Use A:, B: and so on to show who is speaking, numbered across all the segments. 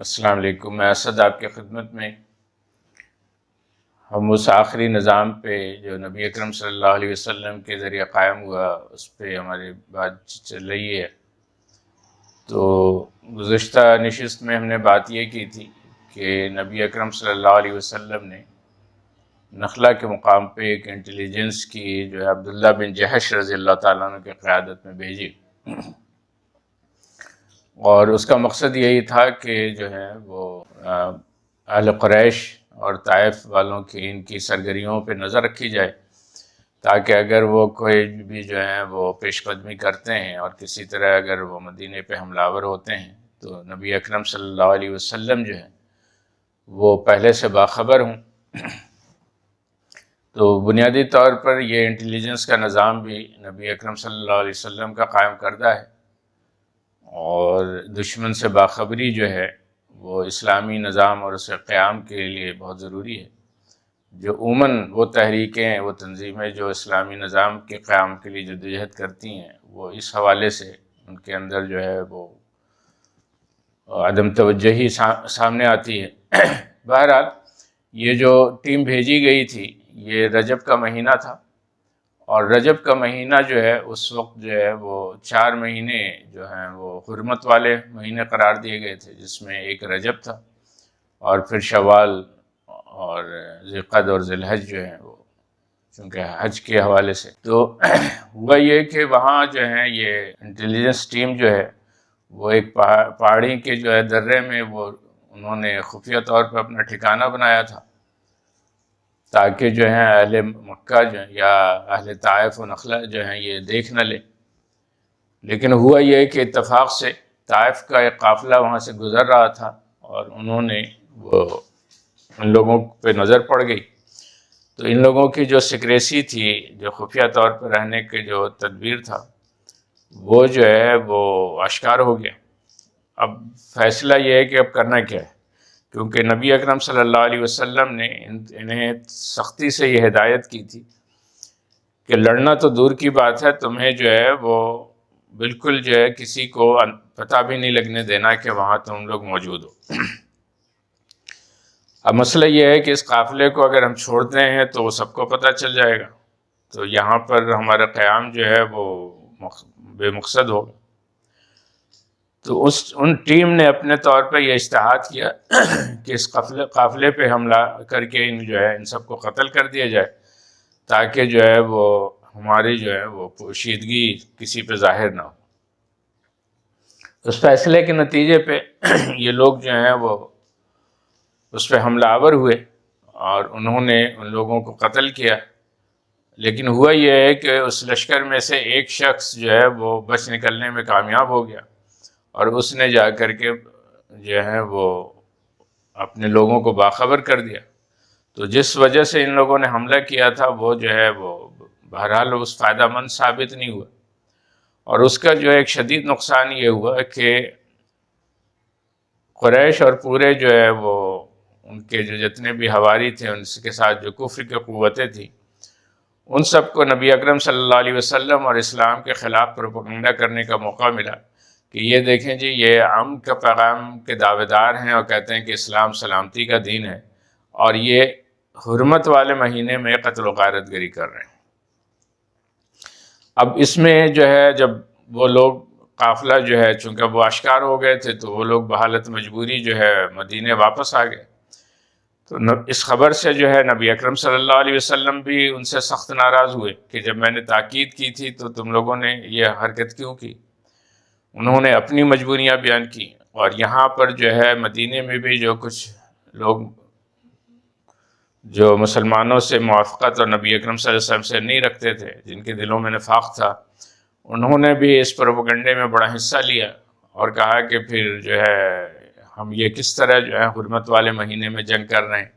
A: السلام علیکم، میں اسد آپ کی خدمت میں. ہم اس آخری نظام پہ جو نبی اکرم صلی اللہ علیہ وسلم کے ذریعے قائم ہوا اس پہ ہماری بات چل رہی ہے. تو گزشتہ نشست میں ہم نے بات یہ کی تھی کہ نبی اکرم صلی اللہ علیہ وسلم نے نخلا کے مقام پہ ایک انٹیلیجنس کی جو ہے عبداللہ بن جہش رضی اللہ تعالیٰ عنہ کی قیادت میں بھیجی، اور اس کا مقصد یہی تھا کہ جو ہے وہ اہل قریش اور طائف والوں کی ان کی سرگرمیوں پہ نظر رکھی جائے، تاکہ اگر وہ کوئی بھی جو ہے وہ پیش قدمی کرتے ہیں اور کسی طرح اگر وہ مدینے پہ حملہ آور ہوتے ہیں تو نبی اکرم صلی اللہ علیہ وسلم جو ہے وہ پہلے سے باخبر ہوں. تو بنیادی طور پر یہ انٹیلیجنس کا نظام بھی نبی اکرم صلی اللہ علیہ وسلم کا قائم کردہ ہے، اور دشمن سے باخبری جو ہے وہ اسلامی نظام اور اس کے قیام کے لیے بہت ضروری ہے. جو عموماً وہ تحریکیں، وہ تنظیمیں جو اسلامی نظام کے قیام کے لیے جدوجہد کرتی ہیں، وہ اس حوالے سے ان کے اندر جو ہے وہ عدم توجہی سامنے آتی ہے. بہرحال یہ جو ٹیم بھیجی گئی تھی یہ رجب کا مہینہ تھا، اور رجب کا مہینہ جو ہے اس وقت جو ہے وہ 4 مہینے جو ہیں وہ حرمت والے مہینے قرار دیے گئے تھے، جس میں ایک رجب تھا اور پھر شوال اور ذوالقعدہ اور ذی الحج جو ہیں وہ چونکہ حج کے حوالے سے. تو ہوا یہ کہ وہاں جو ہے یہ انٹیلیجنس ٹیم جو ہے وہ ایک پہاڑی کے جو ہے درے میں وہ انہوں نے خفیہ طور پر اپنا ٹھکانہ بنایا تھا، تاکہ جو ہے اہل مکہ جو یا اہل طائف و نخلہ جو ہیں یہ دیکھ نہ لے. لیکن ہوا یہ کہ اتفاق سے طائف کا ایک قافلہ وہاں سے گزر رہا تھا، اور انہوں نے وہ ان لوگوں پہ نظر پڑ گئی. تو ان لوگوں کی جو سیکریسی تھی، جو خفیہ طور پر رہنے کے جو تدبیر تھا، وہ جو ہے وہ آشکار ہو گیا. اب فیصلہ یہ ہے کہ اب کرنا کیا ہے، کیونکہ نبی اکرم صلی اللہ علیہ وسلم نے انہیں سختی سے یہ ہدایت کی تھی کہ لڑنا تو دور کی بات ہے، تمہیں جو ہے وہ بالکل جو ہے کسی کو پتہ بھی نہیں لگنے دینا کہ وہاں تم لوگ موجود ہو. اب مسئلہ یہ ہے کہ اس قافلے کو اگر ہم چھوڑتے ہیں تو وہ سب کو پتہ چل جائے گا، تو یہاں پر ہمارا قیام جو ہے وہ بے مقصد ہوگا. تو ان ٹیم نے اپنے طور پہ یہ اجتہاد کیا کہ اس قافلے پہ حملہ کر کے ان سب کو قتل کر دیا جائے، تاکہ جو ہے وہ ہماری جو ہے وہ پوشیدگی کسی پہ ظاہر نہ ہو. اس فیصلے کے نتیجے پہ یہ لوگ جو ہیں وہ اس پہ حملہ آور ہوئے اور انہوں نے ان لوگوں کو قتل کیا. لیکن ہوا یہ ہے کہ اس لشکر میں سے ایک شخص جو ہے وہ بچ نکلنے میں کامیاب ہو گیا، اور اس نے جا کر کے جو ہے وہ اپنے لوگوں کو باخبر کر دیا. تو جس وجہ سے ان لوگوں نے حملہ کیا تھا وہ جو ہے وہ بہرحال اس فائدہ مند ثابت نہیں ہوا، اور اس کا جو ایک شدید نقصان یہ ہوا کہ قریش اور پورے جو ہے وہ ان کے جو جتنے بھی حواری تھے، ان کے ساتھ جو کفر کی قوتیں تھیں، ان سب کو نبی اکرم صلی اللہ علیہ وسلم اور اسلام کے خلاف پروپیگنڈا کرنے کا موقع ملا کہ یہ دیکھیں جی، یہ امن کا پیغام کے دعوے دار ہیں اور کہتے ہیں کہ اسلام سلامتی کا دین ہے، اور یہ حرمت والے مہینے میں قتل و غارت گری کر رہے ہیں. اب اس میں جو ہے جب وہ لوگ قافلہ جو ہے چونکہ وہ آشکار ہو گئے تھے، تو وہ لوگ بحالت مجبوری جو ہے مدینے واپس آ گئے. تو اس خبر سے جو ہے نبی اکرم صلی اللہ علیہ وسلم بھی ان سے سخت ناراض ہوئے کہ جب میں نے تاکید کی تھی تو تم لوگوں نے یہ حرکت کیوں کی. انہوں نے اپنی مجبوریاں بیان کی، اور یہاں پر جو ہے مدینے میں بھی جو کچھ لوگ جو مسلمانوں سے موافقت اور نبی اکرم صلی اللہ علیہ وسلم سے نہیں رکھتے تھے، جن کے دلوں میں نفاق تھا، انہوں نے بھی اس پروپیگنڈے میں بڑا حصہ لیا اور کہا کہ پھر جو ہے ہم یہ کس طرح جو ہے حرمت والے مہینے میں جنگ کر رہے ہیں،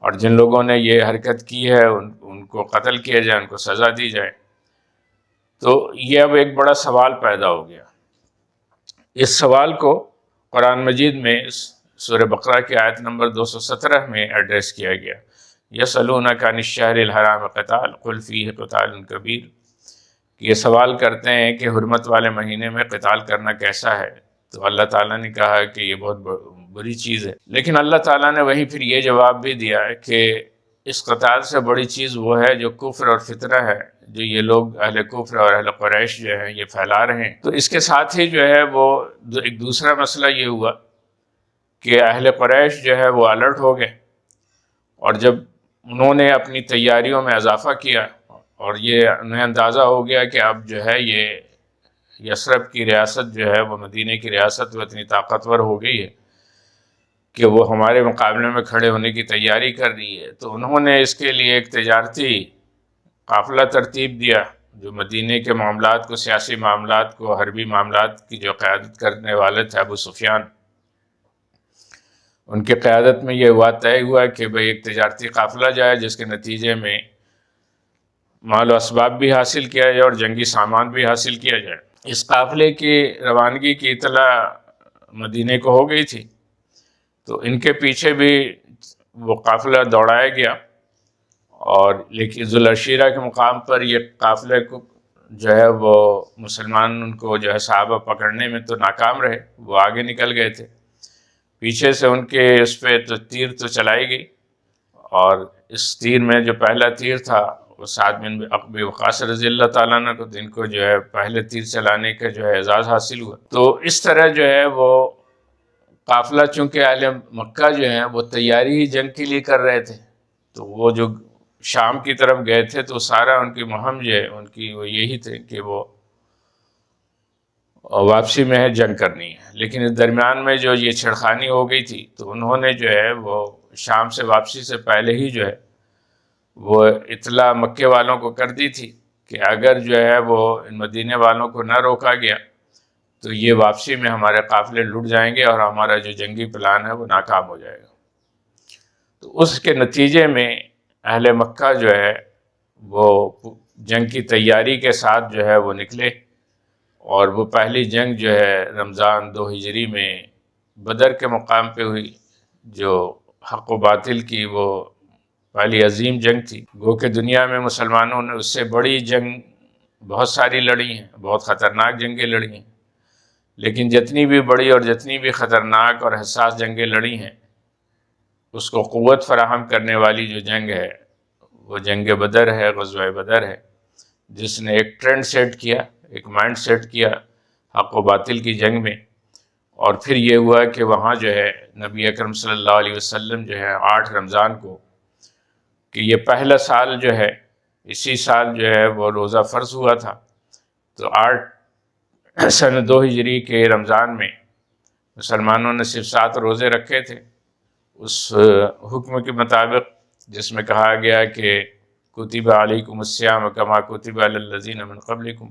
A: اور جن لوگوں نے یہ حرکت کی ہے ان کو قتل کیا جائے، ان کو سزا دی جائے. تو یہ اب ایک بڑا سوال پیدا ہو گیا. اس سوال کو قرآن مجید میں سورہ بقرہ کی آیت نمبر 217 میں ایڈریس کیا گیا. یسألونک عن الشہر الحرام قتال قل فیہ قتال کبیر. یہ سوال کرتے ہیں کہ حرمت والے مہینے میں قتال کرنا کیسا ہے، تو اللہ تعالیٰ نے کہا کہ یہ بہت بری چیز ہے، لیکن اللہ تعالیٰ نے وہیں پھر یہ جواب بھی دیا کہ اس قتال سے بڑی چیز وہ ہے جو کفر اور فتنہ ہے، جو یہ لوگ اہل کفر اور اہل قریش جو ہیں یہ پھیلا رہے ہیں۔ تو اس کے ساتھ ہی جو ہے وہ ایک دوسرا مسئلہ یہ ہوا کہ اہل قریش جو ہے وہ الرٹ ہو گئے، اور جب انہوں نے اپنی تیاریوں میں اضافہ کیا اور یہ انہیں اندازہ ہو گیا کہ اب جو ہے یہ یثرب کی ریاست جو ہے وہ مدینہ کی ریاست وہ اتنی طاقتور ہو گئی ہے کہ وہ ہمارے مقابلے میں کھڑے ہونے کی تیاری کر رہی ہے، تو انہوں نے اس کے لیے ایک تجارتی قافلہ ترتیب دیا، جو مدینہ کے معاملات کو، سیاسی معاملات کو، حربی معاملات کی جو قیادت کرنے والے تھے ابو سفیان، ان کی قیادت میں یہ طے ہوا کہ بھئی ایک تجارتی قافلہ جائے جس کے نتیجے میں مال و اسباب بھی حاصل کیا جائے اور جنگی سامان بھی حاصل کیا جائے۔ اس قافلے کی روانگی کی اطلاع مدینہ کو ہو گئی تھی، تو ان کے پیچھے بھی وہ قافلہ دوڑایا گیا، اور لیکن ذوالعشیرہ کے مقام پر یہ قافلے کو جو ہے وہ مسلمان ان کو جو ہے صحابہ پکڑنے میں تو ناکام رہے، وہ آگے نکل گئے تھے، پیچھے سے ان کے اس پہ تو تیر تو چلائی گئی، اور اس تیر میں جو پہلا تیر تھا وہ سعد بن ابی وقاص رضی اللہ تعالیٰ عنہ کو، جن کو جو ہے پہلے تیر چلانے کا جو ہے اعزاز حاصل ہوا۔ تو اس طرح جو ہے وہ قافلہ، چونکہ اہل مکہ جو ہیں وہ تیاری ہی جنگ کے لیے کر رہے تھے، تو وہ جو شام کی طرف گئے تھے تو سارا ان کی مہم جو ہے ان کی وہ یہی تھے کہ وہ واپسی میں ہے جنگ کرنی ہے، لیکن اس درمیان میں جو یہ چھڑخانی ہو گئی تھی تو انہوں نے جو ہے وہ شام سے واپسی سے پہلے ہی جو ہے وہ اطلاع مکے والوں کو کر دی تھی کہ اگر جو ہے وہ ان مدینے والوں کو نہ روکا گیا تو یہ واپسی میں ہمارے قافلے لٹ جائیں گے اور ہمارا جو جنگی پلان ہے وہ ناکام ہو جائے گا۔ تو اس کے نتیجے میں اہل مکہ جو ہے وہ جنگ کی تیاری کے ساتھ جو ہے وہ نکلے، اور وہ پہلی جنگ جو ہے رمضان 2 ہجری میں بدر کے مقام پہ ہوئی، جو حق و باطل کی وہ پہلی عظیم جنگ تھی۔ گو کہ دنیا میں مسلمانوں نے اس سے بڑی جنگ بہت ساری لڑی ہیں، بہت خطرناک جنگیں لڑی ہیں، لیکن جتنی بھی بڑی اور جتنی بھی خطرناک اور حساس جنگیں لڑی ہیں، اس کو قوت فراہم کرنے والی جو جنگ ہے وہ جنگ بدر ہے، غزوہ بدر ہے، جس نے ایک ٹرینڈ سیٹ کیا، ایک مائنڈ سیٹ کیا حق و باطل کی جنگ میں۔ اور پھر یہ ہوا کہ وہاں جو ہے نبی اکرم صلی اللہ علیہ وسلم جو ہے 8 رمضان کو، کہ یہ پہلا سال جو ہے اسی سال جو ہے وہ روزہ فرض ہوا تھا، تو 8 سن 2 ہجری کے رمضان میں مسلمانوں نے صرف 7 روزے رکھے تھے، اس حکم کے مطابق جس میں کہا گیا کہ کتب علیکم الصیام کما کتب علی الذین من قبلکم،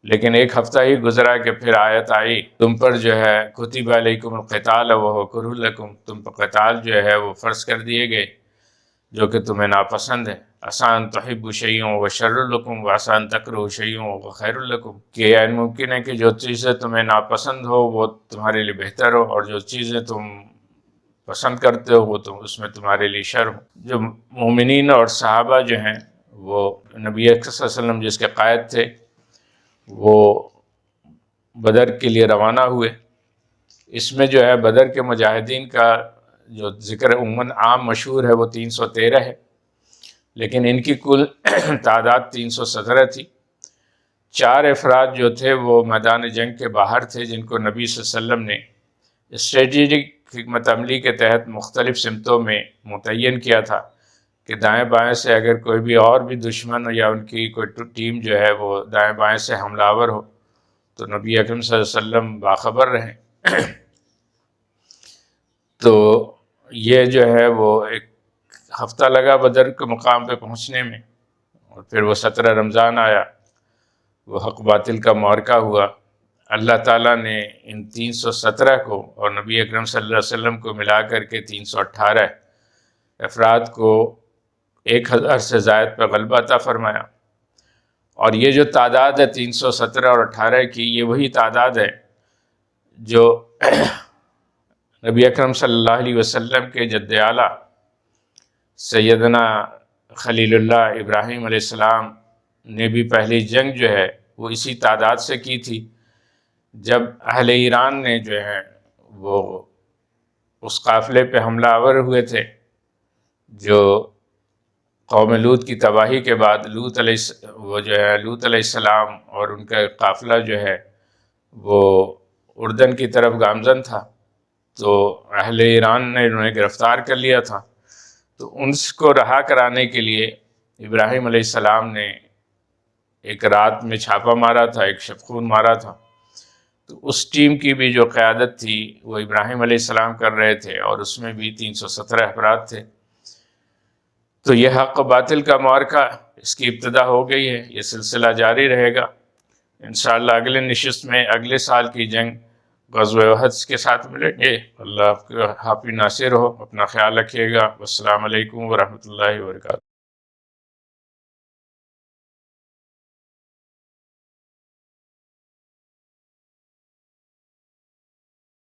A: لیکن ایک ہفتہ ہی گزرا کہ پھر آیت آئی تم پر جو ہے کتب علیکم القتال وہو کرہ لکم، تم پر قتال جو ہے وہ فرض کر دیے گئے جو کہ تمہیں ناپسند ہے، آسان تحب شیئا وشر لکم وآسان تکرہوا شیئا وخیر لکم، کہ یعنی ممکن ہے کہ جو چیزیں تمہیں ناپسند ہو وہ تمہارے لیے بہتر ہو، اور جو چیزیں تم پسند کرتے ہو وہ تم اس میں تمہارے لیے شر ہو۔ جو مومنین اور صحابہ جو ہیں وہ نبی اکرم صلی اللہ علیہ وسلم جس کے قائد تھے وہ بدر کے لیے روانہ ہوئے۔ اس میں جو ہے بدر کے مجاہدین کا جو ذکر عموماً عام مشہور ہے وہ 313 ہے، لیکن ان کی کل تعداد 317 تھی۔ 4 افراد جو تھے وہ میدان جنگ کے باہر تھے، جن کو نبی صلی اللہ علیہ وسلم نے اسٹریٹجک حکمت عملی کے تحت مختلف سمتوں میں متعین کیا تھا کہ دائیں بائیں سے اگر کوئی بھی اور بھی دشمن یا ان کی کوئی ٹیم جو ہے وہ دائیں بائیں سے حملہ آور ہو تو نبی اکرم صلی اللہ علیہ وسلم باخبر رہیں۔ تو یہ جو ہے وہ ایک ہفتہ لگا بدر کے مقام پہ پہنچنے میں، اور پھر وہ 17 رمضان آیا، وہ حق باطل کا معرکہ ہوا۔ اللہ تعالیٰ نے ان 317 کو اور نبی اکرم صلی اللہ علیہ وسلم کو ملا کر کے 318 افراد کو 1000 سے زائد پہ غلبہ عطا فرمایا، اور یہ جو تعداد ہے 317 اور 18 کی، یہ وہی تعداد ہے جو نبی اکرم صلی اللہ علیہ وسلم کے جد اعلیٰ سیدنا خلیل اللہ ابراہیم علیہ السلام نے بھی پہلی جنگ جو ہے وہ اسی تعداد سے کی تھی، جب اہل ایران نے جو ہے وہ اس قافلے پہ حملہ آور ہوئے تھے، جو قوم لوط کی تباہی کے بعد لوط علیہ السلام اور ان کا قافلہ جو ہے وہ اردن کی طرف گامزن تھا، تو اہل ایران نے انہیں گرفتار کر لیا تھا۔ تو ان کو رہا کرانے کے لیے ابراہیم علیہ السلام نے ایک رات میں چھاپا مارا تھا، ایک شبخون مارا تھا۔ تو اس ٹیم کی بھی جو قیادت تھی وہ ابراہیم علیہ السلام کر رہے تھے، اور اس میں بھی 317 افراد تھے۔ تو یہ حق و باطل کا معرکہ اس کی ابتدا ہو گئی ہے، یہ سلسلہ جاری رہے گا انشاءاللہ۔ اگلے نشست میں اگلے سال کی جنگ غزوہ احد کے ساتھ ملیں گے۔ اللہ آپ کو حافظ ناصر ہو، اپنا خیال رکھیے گا۔ السلام علیکم ورحمۃ اللہ وبرکاتہ۔